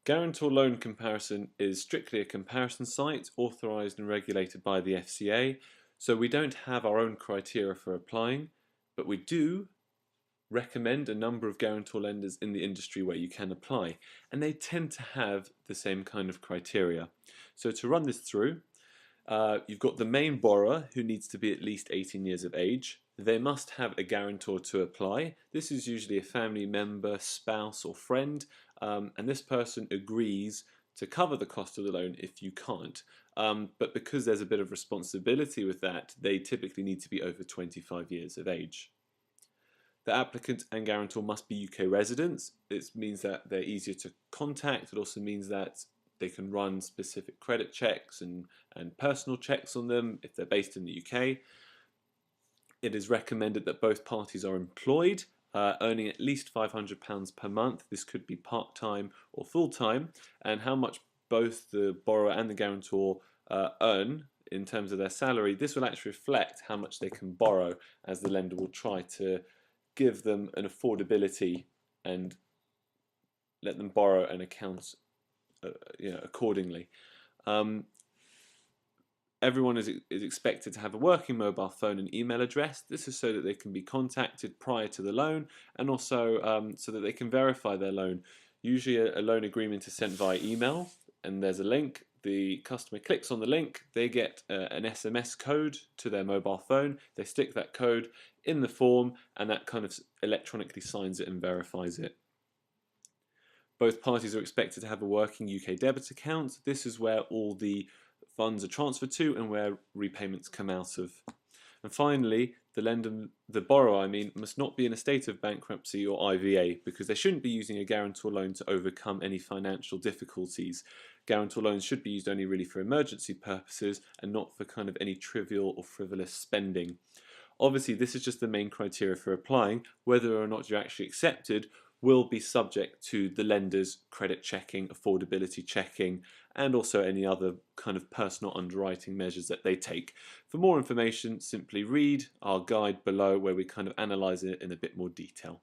Guarantor Loan Comparison is strictly a comparison site authorised and regulated by the FCA, so we don't have our own criteria for applying, but we do recommend a number of guarantor lenders in the industry where you can apply, and they tend to have the same kind of criteria. So to run this through, you've got the main borrower who needs to be at least 18 years of age. They must have a guarantor to apply. This is usually a family member, spouse or friend, and this person agrees to cover the cost of the loan if you can't. But because there's a bit of responsibility with that, they typically need to be over 25 years of age. The applicant and guarantor must be UK residents. It means that they're easier to contact. It also means that they can run specific credit checks and personal checks on them if they're based in the UK. It is recommended that both parties are employed, earning at least £500 per month. This could be part-time or full-time, and how much both the borrower and the guarantor earn in terms of their salary, this will actually reflect how much they can borrow, as the lender will try to give them an affordability and let them borrow and account accordingly. Everyone is expected to have a working mobile phone and email address. This is so that they can be contacted prior to the loan, and also so that they can verify their loan. Usually a loan agreement is sent via email, and there's a link. The customer clicks on the link, they get an SMS code to their mobile phone, they stick that code in the form, and that kind of electronically signs it and verifies it. Both parties are expected to have a working UK debit account. This is where all the funds are transferred to and where repayments come out of. And finally, the borrower, must not be in a state of bankruptcy or IVA, because they shouldn't be using a guarantor loan to overcome any financial difficulties. Guarantor loans should be used only really for emergency purposes and not for kind of any trivial or frivolous spending. Obviously, this is just the main criteria for applying. Whether or not you're actually accepted will be subject to the lender's credit checking, affordability checking, and also any other kind of personal underwriting measures that they take. For more information, simply read our guide below, where we kind of analyse it in a bit more detail.